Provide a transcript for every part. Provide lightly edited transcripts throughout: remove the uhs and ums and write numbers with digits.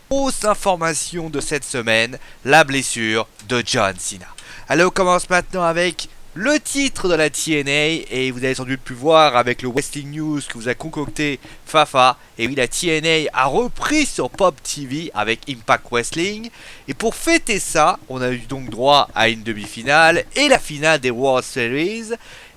Grosse information de cette semaine, la blessure de John Cena. Allez, on commence maintenant avec le titre de la TNA, et vous avez sans doute pu voir avec le Wrestling News que vous a concocté Fafa. Et oui, la TNA a repris sur Pop TV avec Impact Wrestling, et pour fêter ça, on a eu donc droit à une demi-finale et la finale des World Series.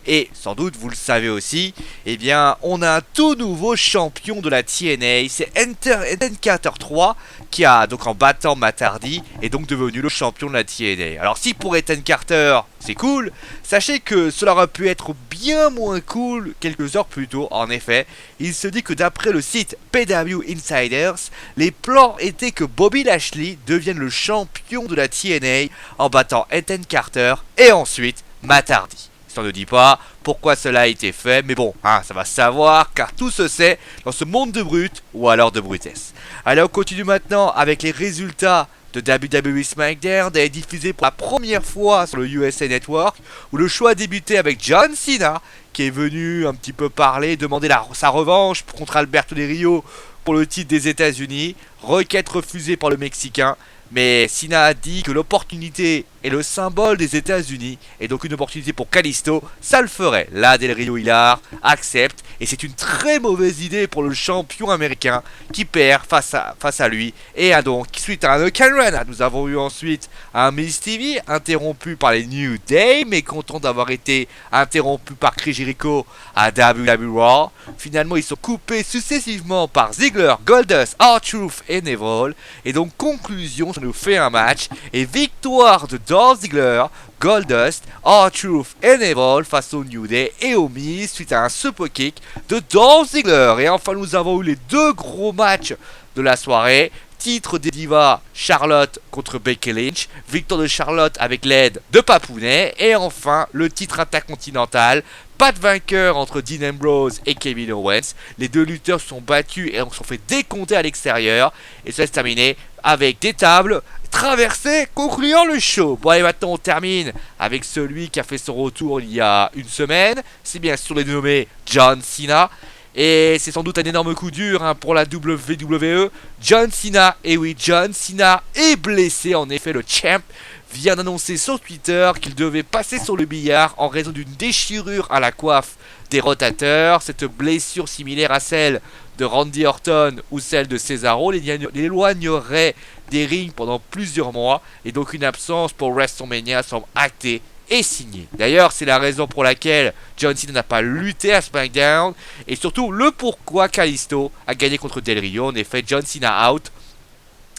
Et sans doute vous le savez aussi, eh bien on a un tout nouveau champion de la TNA, c'est Ethan Carter 3 qui a donc en battant Matt Hardy est donc devenu le champion de la TNA. Alors si pour Ethan Carter c'est cool, sachez que cela aurait pu être bien moins cool quelques heures plus tôt. En effet, il se dit que d'après le site PW Insiders, les plans étaient que Bobby Lashley devienne le champion de la TNA en battant Ethan Carter et ensuite Matt Hardy. Ça ne dit pas pourquoi cela a été fait, mais bon, ça va savoir, car tout se sait dans ce monde de brutes ou alors de brutesse. Allez, on continue maintenant avec les résultats de WWE SmackDown, est diffusé pour la première fois sur le USA Network, où le show a débuté avec John Cena, qui est venu un petit peu parler, demander sa revanche contre Alberto Del Rio pour le titre des États-Unis, requête refusée par le Mexicain. Mais Cena a dit que l'opportunité est le symbole des États-Unis, et donc une opportunité pour Kalisto, ça le ferait. Là, Del Rio Hilar accepte, et c'est une très mauvaise idée pour le champion américain qui perd face à lui. Et donc, suite à un Run, nous avons eu ensuite un Miz TV interrompu par les New Day, mais content d'avoir été interrompu par Chris Jericho à WWE Raw. Finalement, ils sont coupés successivement par Ziggler, Goldust, R-Truth et Neville. Et donc, conclusion, ça nous fait un match et victoire de Dolph Ziggler, Goldust, R-Truth et Neville face au New Day et au Miz suite à un super kick de Dolph Ziggler. Et enfin, nous avons eu les deux gros matchs de la soirée. Titre des divas, Charlotte contre Becky Lynch, victoire de Charlotte avec l'aide de Papounet, et enfin le titre intercontinental, pas de vainqueur entre Dean Ambrose et Kevin Owens. Les deux lutteurs se sont battus et se sont fait décompter à l'extérieur, et ça s'est terminé avec des tables traversées concluant le show. Bon, allez, maintenant on termine avec celui qui a fait son retour il y a une semaine, c'est bien sûr les dénommés John Cena. Et c'est sans doute un énorme coup dur pour la WWE. John Cena, et oui, John Cena est blessé. En effet, le champ vient d'annoncer sur Twitter qu'il devait passer sur le billard en raison d'une déchirure à la coiffe des rotateurs. Cette blessure similaire à celle de Randy Orton ou celle de Cesaro l'éloignerait des rings pendant plusieurs mois. Et donc une absence pour WrestleMania semble actée et signé. D'ailleurs, c'est la raison pour laquelle John Cena n'a pas lutté à SmackDown, et surtout le pourquoi Kalisto a gagné contre Del Rio. En effet, John Cena out.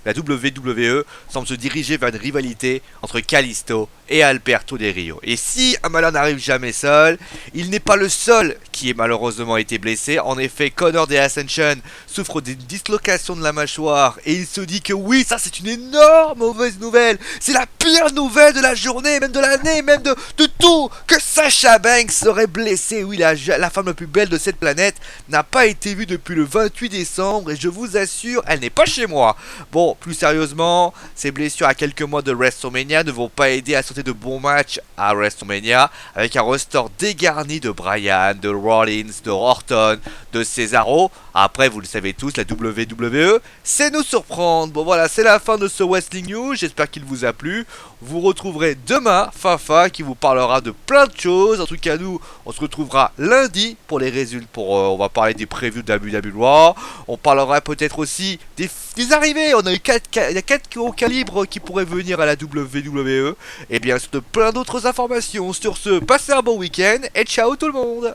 La WWE semble se diriger vers une rivalité entre Kalisto et Alberto Del Rio. Et si un malheur n'arrive jamais seul, il n'est pas le seul qui ait malheureusement été blessé. En effet, Connor The Ascension souffre d'une dislocation de la mâchoire, et il se dit que oui, ça c'est une énorme mauvaise nouvelle. C'est la pire nouvelle de la journée, même de l'année, même de tout, que Sasha Banks serait blessée. Oui, la femme la plus belle de cette planète n'a pas été vue depuis le 28 décembre, et je vous assure, elle n'est pas chez moi. Bon, plus sérieusement, ces blessures à quelques mois de WrestleMania ne vont pas aider à sortir de bons matchs à WrestleMania, avec un roster dégarni de Bryan, de Rollins, de Orton, de Cesaro. Après, vous le savez tous, la WWE c'est nous surprendre. Bon voilà, c'est la fin de ce Wrestling News, j'espère qu'il vous a plu. Vous retrouverez demain Fafa qui vous parlera de plein de choses. En tout cas, nous, on se retrouvera lundi pour les résultats. On va parler des previews de WWE. On parlera peut-être aussi des arrivées. On a eu 4 hauts calibres qui pourraient venir à la WWE. Et bien sûr, de plein d'autres informations. Sur ce, passez un bon week-end et ciao tout le monde.